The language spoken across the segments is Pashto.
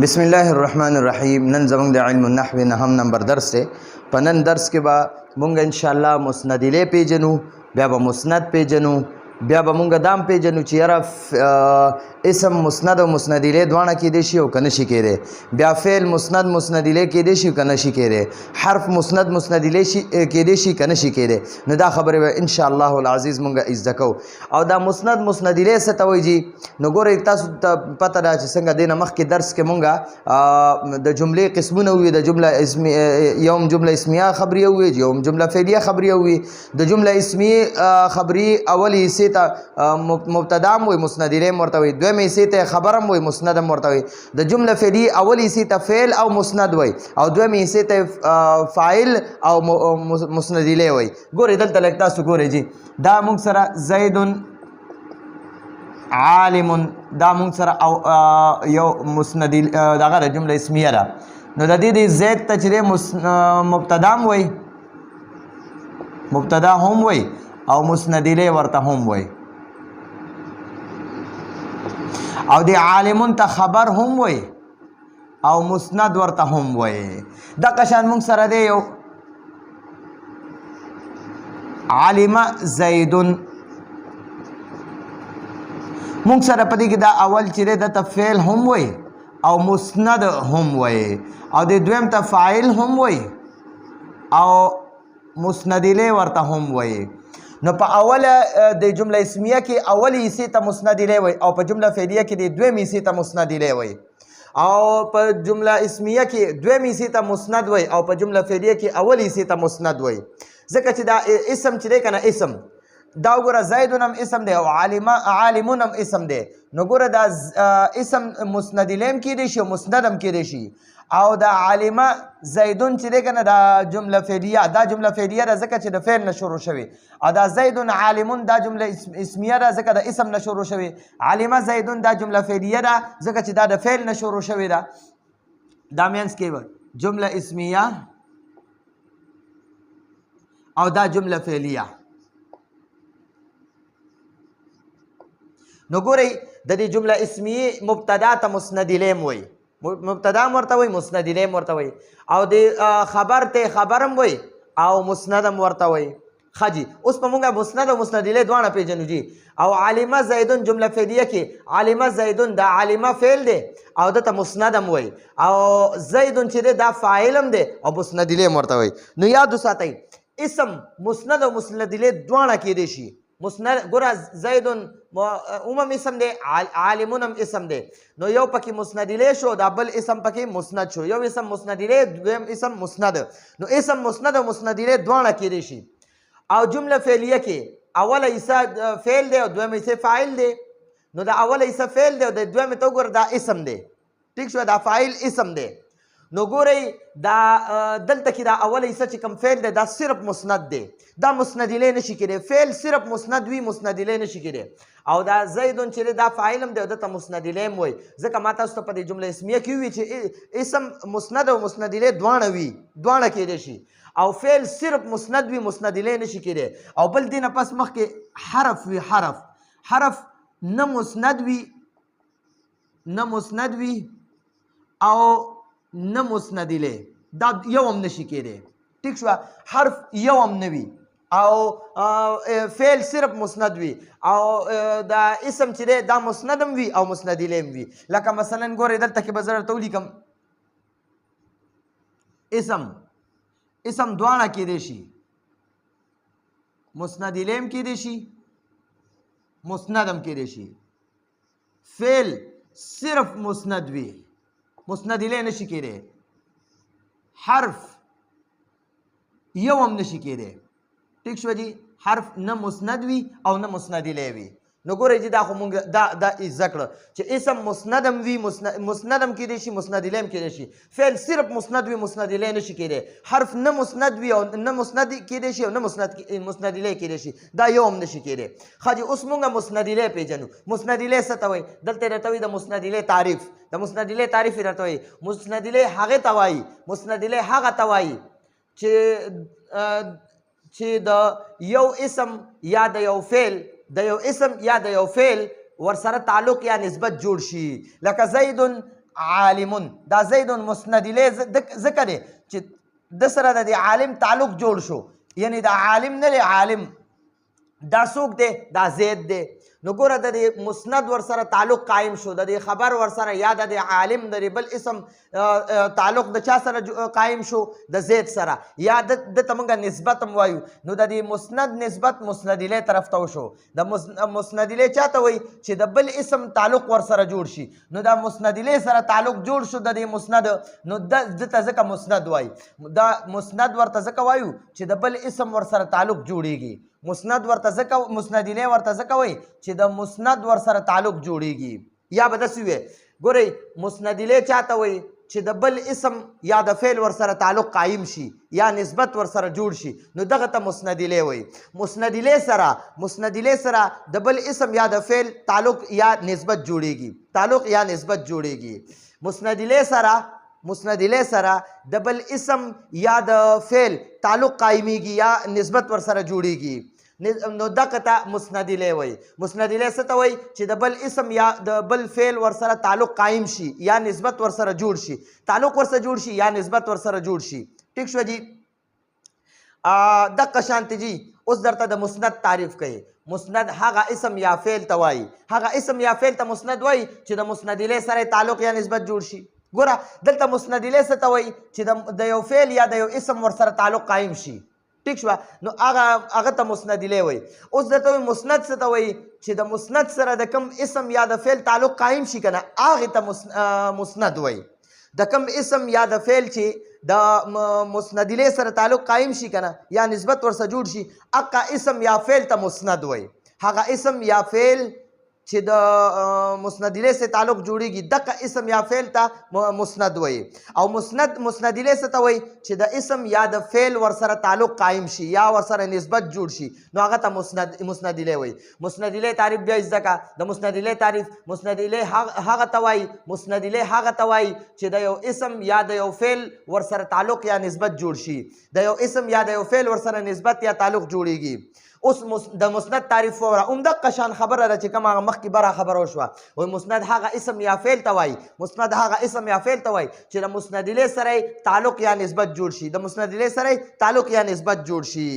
بسم الله الرحمن الرحیم. نن زمونږ د علم النحو نهم نمبر درس دی. په نن درس کې به مونږ ان شاء الله مسند الیه پیژنو، بیا به مسند پیژنو، بیا به مونږ دام پیژنو چې یاره اسم مسند او مسند الیه دواړه کېدای شي او که نه شي کېدی. بیا فعل مسند مسند الیه کېدای شي که نه شي کېدی. حرف مسند مسند الیه کېدای شي که نه شي کېدی. نو دا خبرې به ان شاء الله العزیز مونږ زده کوو. او دا مسند مسند الیه څه ته وایي جي؟ نو ګورئ تاسو ته پته ده چې څنګه دې نه مخکې درس کې مونږ د جملې قسمونه وي. د جمله یوم جمله اسمیه خبریه وي، یوم جمله فعلیه خبریه وي. د جمله اسمیه خبری اولی حصے ته مبتدا هم وي، مسند الیه هم ورته وي. دویم حصے ته خبر هم وي، مسند هم ورته وي. د جمله فعلیه اولی حصے ته فعل او مسند وي، او دویم حصے ته فاعل او مسند الیه وي. ګورئ دلته لږ تاسو ګورئ جی، دا موږ سره زید عالم، دا مونږ سره یو مسند دغه د جمله اسمیه ده. نو د دې زید ته چې مبتدا هم وایي، مبتدا هم وایي او مسند الیه ورته هم وایي، او د عالمون ته خبر هم وایي او مسند ورته هم وایي. دغه شان مونږ سره دی یو علم زیدون، مونږ سره په دې کې دا اول چې دی دته فعل هم وایي او مسند هم وایي، او د دویم ته فاعل هم وایي او مسند الیه ورته هم وایي. نو په اوله د جمله اسمیه کې اولی حصې ته مسند الیه وایي، او په جمله فعلیه کې د دویم حصې ته مسند الیه وایي، او په جمله اسمیه کې دویم حصې ته مسند وایي، او په جمله فعلیه کې اولی حصې ته مسند وایي. ځکه چې دا اسم چې دی که نه اسم دا وګوره زیدون هم اسم دی او عالمون هم اسم دی. نو ګوره دا اسم مسند الیه هم کېدی شي او مسند هم کېدی شي. او دا عالمه زیدون چې دی که نه دا جمله فعلیه، دا جمله فعلیه ده ځکه چې د فعل نه شروع شوې، او دا زیدون عالمون دا جمله اسمیه ده ځکه د اسم نه شروع شوې. عالمه زیدون دا جمله فعلیه ده ځکه چې دا د فعل نه شروع شوې ده. دا مینس کې به جمله اسمیه او دا جمله فعلیه. نو ګورئ د دې جمله اسمیه مبتدا ته مسند الیه هم وایي، مبتدا هم ورته وایي، مسند الیه هم ورته وایي، او د خبر ته خبر هم وایي او مسند هم ورته وایي. ښه جي، اوس په مونږ مسند او مسند الیه دواړه پېژنو جي. او عالمه زیدون جمله فعلیه کې عالمه زیدون دا عالمه فعل دی او دته مسند هم وایي، او زیدون چې دی دا فاعل هم دی او مسند الیه هم ورته وایي. نو یاد وساتئ اسم مسند او مسند الیه دواړه کېدی شي. مسند ګوره زیدون عموم اسم دی، عالمون هم اسم دی. نو یو پکې مسند الیه شو، دا بل اسم پکې مسند شو. یو اسم مسند الیه، دویم اسم مسند. نو اسم مسند او مسند الیه دواړه کېدی شي. او جمله فعلیه کې اوله حصه فعل دی او دویم حصه فاعل دی. نو دا اوله حصه فعل دی او د دویم ته وګوره دا اسم دی. ټیک شو، دا فاعل اسم دی. نو ګورئ دا دلته کې دا اوله حصه چې کوم فعل دی دا صرف مسند دی، دا مسند الیه نشي کېدی. فعل صرف مسند وي، مسند الیه نشي کېدی. او دا زیدون چې دی دا فاعل هم دی او دته مسند الیه هم وایي. ځکه ما تاسو ته په دې جمله اسمیه کې ووي چې اسم مسند او مسند الیه دواړه وي، دواړه کېدی شي. او فعل صرف مسند وي، مسند الیه نشي کېدی. او بل دې نه پس مخکې حرف وي، حرف نه مسند وي، نه مسند وي او نه مسند الیه، دا یو هم نشي کېدی. ټیک شوه، حرف یو هم نه وي او فعل صرف مسند وي، او دا اسم چې دی دا مسند هم وي او مسند الیه هم وي. لکه مثلا ګورئ دلته کې به زه درته ولیکم اسم دواړه کېدی شي، مسند الیه هم کېدی شي، مسند هم کېدی شي. فعل صرف مسند وي، مسند الیه نشي کېدی. حرف یو هم نشي کېدی. ټیک شوه جي، حرف نه مسند وي او نه مسند الیه وي. نو ګورئ جي دا خو مونږ دا زده کړه چې اسم مسند هم وي، مسند هم کېدی شي، مسند الیه هم کېدی شي. فعل صرف مسند وي، مسند الیه نشي کېدی. حرف نه مسند وي او نه مسند کېدی شي او نه مسند الیه کېدی شي، دا یو هم نشي کېدی. ښه جي، اوس مونږ مسند الیه پېژنو. مسند الیه څه ته وایي؟ دلته درته وایي د مسند الیه تعریف. د مسند الیه تعریف یې درته وایي. مسند الیه هغې ته وایي، مسند الیه هغه ته وایي چې د یو اسم یا د یو فعل د یو اسم یا د یو فعل ورسره تعلق یا نسبت جوړ شي. لکه زید عالمون دا زید مسند الیه ځکه دی چې د سره د عالم تعلق جوړ شو، یعنی دا عالم نه دی، عالم دا څوک دی؟ دا زید دی. نو ګوره د دې مسند ورسره تعلق قایم شو، د دې خبر ورسره یا د عالم د بل اسم تعلق د چا سره قایم شو؟ د زید سره، یا د ته موږ نسبت هم وایو. نو د دې مسند نسبت مسند الیه طرف ته وشو. د مسند الیه چاته وایي؟ چې د بل اسم تعلق ورسره جوړ شي. نو دا مسند الیه سره تعلق جوړ شو د دې مسند، نو دته ځکه مسند وایي. دا مسند ورته ځکه وایو چې د بل اسم ورسره تعلق جوړیږي. مسند ورته ځکه مسند الیه ورته ځکه وایي چې د مسند ورسره تعلق جوړیږي. یا به داسې وي ګورئ مسند الیه چاته وایي؟ چې د بل اسم یا د فعل ورسره تعلق قایم شي یا نسبت ورسره جوړ شي، نو دغه ته مسند الیه وایي. مسند الیه سره د بل اسم یا د فعل تعلق یا نسبت جوړیږي، تعلق یا نسبت جوړیږي. مسند الیه سره د بل اسم یا د فعل تعلق قایمیږي یا نسبت ورسره جوړیږي، نو دغه ته مسند الیه وایي. مسند الیه څه ته وایي؟ چې د بل اسم یا د بل فعل ورسره تعلق قایم شي یا نسبت ورسره جوړ شي، تعلق ورسره جوړ شي یا نسبت ورسره جوړ شي. ټیک شو جی؟ دغه شانتې جی اوس درته د مسند تعریف کوي. مسند هغه اسم یا فعل ته وایي، هغه اسم یا فعل ته مسند وایي چې د مسند الیه سره تعلق یا نسبت جوړ شي. ګوره دلته مسند الیه څه ته وایي؟ چې د یو فعل یا د یو اسم ورسره تعلق قایم شي. ټیک شوه؟ نو هغه ته مسند الیه وایي. اوس درته وایي مسند څه ته وایي؟ چې د مسند سره د کوم اسم یا د فعل تعلق قایم شي که نه، هغې ته مسند وایي. د کوم اسم یا د فعل چې د مسند الیه سره تعلق قایم شي که نه یا نسبت ورسره جوړ شي، هغه اسم یا فعل ته مسند وایي. هغه اسم یا فعل چې د مسند الیه سره تعلق جوړیږي دغه اسم یا فعل ته مسند وایي. او مسند الیه څه ته وایي؟ چې د اسم یا د فعل ورسره تعلق قایم شي یا ورسره نسبت جوړ شي، نو هغه ته مسند الیه وایي. مسند الیه تعریف بیا زده کړه. د مسند الیه تعریف، مسند الیه هغه ته وایي، مسند الیه هغه ته وایي چې د یو اسم یا د یو فعل ورسره تعلق یا نسبت جوړ شي، د یو اسم یا د یو فعل ورسره نسبت یا تعلق جوړیږي. اوس د مسند تعریف وره همدغه شان خبره ده چې کوم هغه مخکې بره خبره وشوه. وایي مسند هغه اسم یا فعل ته وایي، مسند هغه اسم یا فعل ته وایي چې د مسند الیه سره تعلق یا نسبت جوړ شي، د مسند الیه سره تعلق یا نسبت جوړ شي.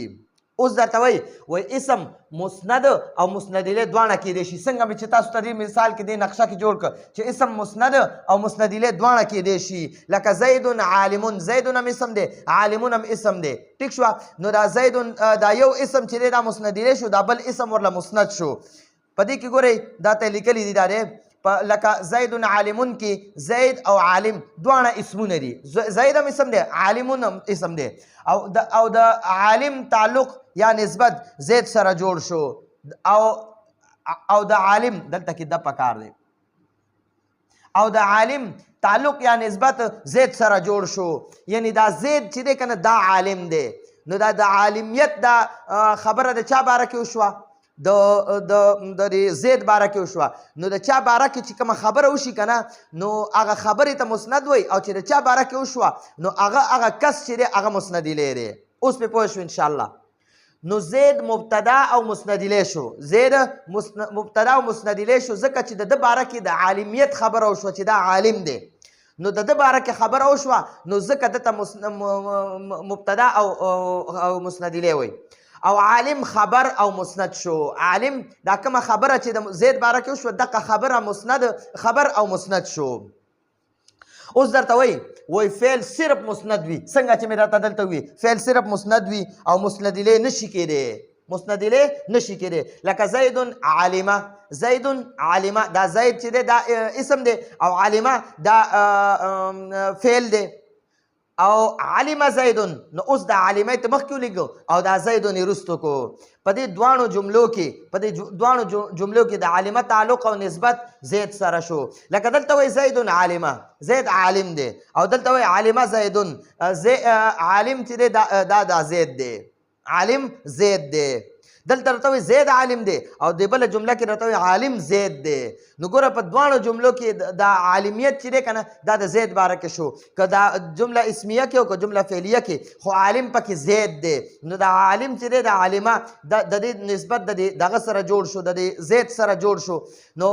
اوس درته وایي اسم مسند او مسند الیه دواړه کیدی شي. څنګه مې چې تاسو ته دې مثال کې دې نقشه کې جوړ کړ چې اسم مسند او مسند الیه دواړه کیدی شي. لکه زید عالمون، زیدون هم اسم دی، عالمون هم اسم دی. ټیک شوه؟ نو دا زیدون دا یو اسم چې دی دا مسند الیه شو، دا بل اسم ورله مسند شو. په دې کې ګورئ دا ته لیکلي دي دا دی لکه زید عالمون کې زید او عالم دواړه اسمونه دي. زید هم اسم دی، عالمون هم اسم دی. او د عالم تعلق یا نسبت زید سره جوړ شو، او د عالم دلته کې د پکار دی، او د عالم تعلق یا نسبت زید سره جوړ شو، یعنی دا زید چې دی کنه دا عالم دی. نو دا د عالمیت دا خبره د چا باره کې وشوه؟ د زید باره کې وشوه. نو د چا باره کې چې کومه خبره وشي که نه، نو هغه خبرې ته مسند وایي، او چې د چا باره کې وشوه نو هغه کس چې دی هغه مسند الیه دی. اوس پې پوه شو انشاءالله. نو زید مبتدا او مسند الیه شو، زید مبتدا او مسند الیه شو ځکه چې د ده باره کې د عالمیت خبره وشوه چې دا عالم دی. نو د ده باره کې خبره وشوه نو ځکه دته مبتدا او مسند الیه وایي. او عالم خبر او مسند شو. عالم دا کومه خبره چې د زید باره کې وشوه دغه خبره مسند خبر او مسند شو. اوس درته وایي فعل صرف مسند وي. څنګه چې مې درته دلته وي فعل صرف مسند وي او مسند الیه نشي کېدی، مسند الیه نشي کېدی. لکه زید عالمه، زید عالمه دا زید چې دی دا اسم دی او عالمه دا فعل دی. او علم زیدون، نو اوس د عالمه ته مخکې ولیږو او دا زیدون یې وروستو کو. په دې دواړو جملو کې د عالمه تعلق او نسبت زید سره شو. لکه دلته وایي زیدون عالمه، زید عالم دی، او دلته وایي عالمه زیدون، عالم چې دی دا زید دی، عالم زید دی. دلته راته وایي زید عالم دی او د بله جمله کې راته وایي عالم زید دی. نو ګوره په دواړو جملو کې د عالمیت چې دی که نه دا د زید باره کې شو. که دا جمله اسمیه کې او که جمله فعلیه کې، خو عالم پکې زید دی. نو د عالم چې دی د عالمه د دې نسبت د دغه سره جوړ شو، د زید سره جوړ شو. نو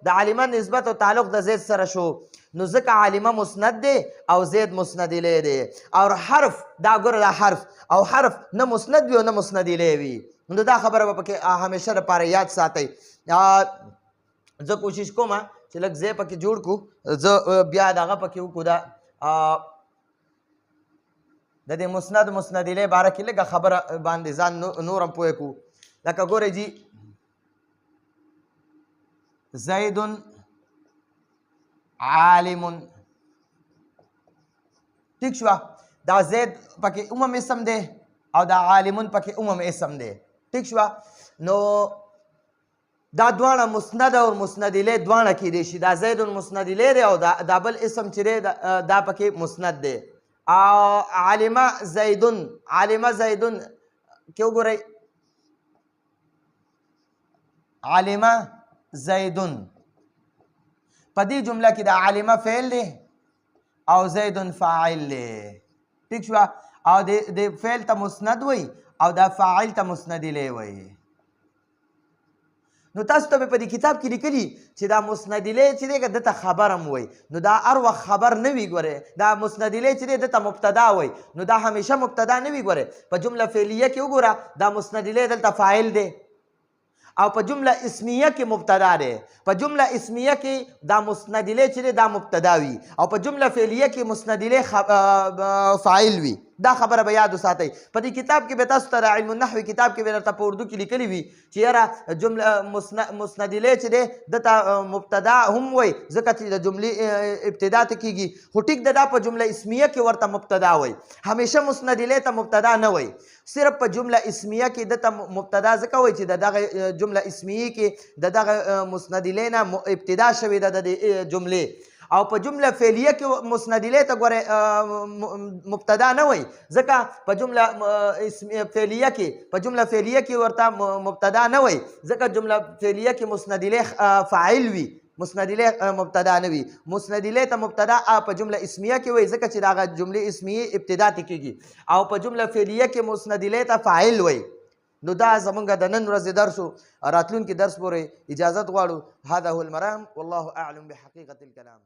د عالمه نسبت او تعلق د زید سره شو. نو ځکه عالمه مسند دی او زید مسند الیه دی. او حرف دا ګوره دا حرف او حرف نه مسند وي او نه مسند الیه وي. نو دا خبره به پکې همیشه لپاره یاد ساتئ. زه کوشش کوم چې لږ ځای پکې جوړ کړو، زه بیا دغه پکې وکړو دا د دې مسند الیه باره کې لږه خبره باندې ځان نور هم پوه کړو. لکه ګورئ جي زید عالم، ٹھیک شوه، دا زید پکې عموم اسم دی او دا عالمون پکې عموم اسم دی، ٹھیک شوه. نو دا دواړه مسند او مسند الیه دواړه کیدی شي. دا زید مسند الیه دی او دا بل اسم چې دی دا پکې مسند دی. علمه زیدون، علمه زیدون کې وګورئ علمه زیدون په دې جمله کې د علمه فعل دی او زیدون فاعل دی، ٹھیک شوه. او د فعل ته مسند وای او دا فاعل ته مسند الیه وای. نو تاسو ته په دې کتاب کې لیکلي چې دا مسند الیه چې دی دته خبر هم وای. نو دا هر وخت خبر نه وي. ګوره دا مسند الیه چې دی دته مبتدا وای. نو دا همیشه مبتدا نه وي. ګوره په جمله فعلیه کې وګوره دا مسند الیه دلته فاعل دی او په جمله اسمیه کې مبتدا دی. په جمله اسمیه کې دا مسند الیه چې دی دا مبتدا وي او په جمله فعلیه کې مسند الیه فاعل وي. دا خبره به یاد وساتئ. په دې کتاب کې به تاسو ته علم النحو کتاب کې به درته په اردو کې لیکلي وي چې یاره جمله مسند الیه چې دی دته مبتدا هم وای ځکه چې د جملې ابتدا ته کیږي. خو ټیک ده دا په جمله اسمیه کې ورته مبتدا وای. همیشه مسند الیه ته مبتدا نه وای. صرف په جمله اسمیه کې دته مبتدا ځکه وای چې دغه جمله اسمیه کې دغه مسند الیه نه ابتدا شوې ده د جملې. او په جمله فعلیه کې مسند الیه ته ګوره مبتدا نه وای ځکه په جمله فعلیه کې ورته مبتدا نه وای ځکه جمله فعلیه کې مسند الیه فاعل وي، مسند الیه مبتدا نه وي. مسند الیه ته مبتدا په جمله اسمیه کې وای ځکه چې دغه جمله اسمیه ابتدا ته کیږي او په جمله فعلیه کې مسند الیه ته فاعل وای. نو دا زمونږ د نن ورځې درس و. راتلونکي درس پورې اجازت غواړو. هذا هو المرام والله اعلم بحقیقة الكلام.